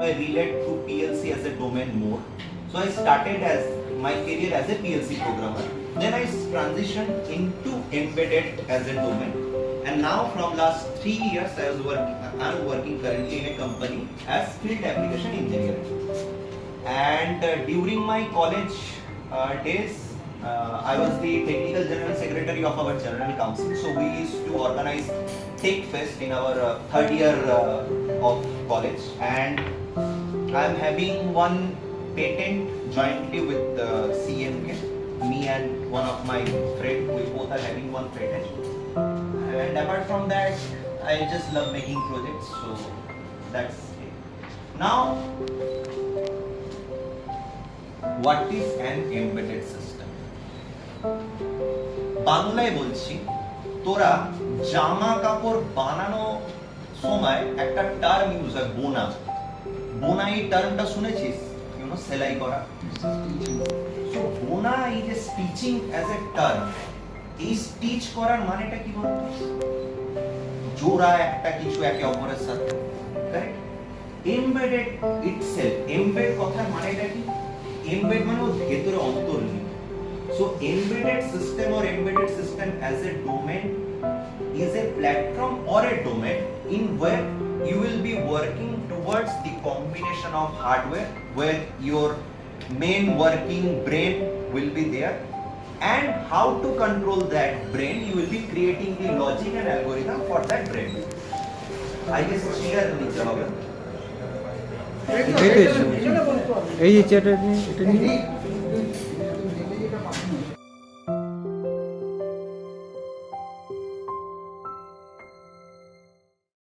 I relate to PLC as a domain more. So I started as my career as a PLC programmer. Then I transitioned into embedded as a domain. And now from last 3 years I'm working currently in a company as field application engineer. And during my college days, I was the technical general secretary of our general council. So we used to organize Tech Fest in our third year of college, and I am having one patent jointly with CMK. Me and one of my friends, we both are having one patent. And apart from that, I just love making projects. So that's it. Now, what is an embedded system? বাংলায় বলছি, তোরা জামা কাপড় বানানো সময় একটা term use হয় বোনা। বোনা এই টার্মটা শুনেছিস? সেলাই করা। সো বোনা is a stitching as a term. এই স্টিচ করার মানেটা কি বলতো? জোড়া একটা কিছু একে অপরের সাথে, কারেক্ট? এমবেডেড ইটসেলফ, এমবেড কথার মানেটা কি? এমবেড মানে ওর ভেতরে অন্তর্নিহিত। So embedded system or embedded system as a domain is a platform or a domain in where you will be working towards the combination of hardware where your main working brain will be there, and how to control that brain you will be creating the logic and algorithm for that brain. I guess clear নিতে হবে। এই যে chat এটা নিয়ে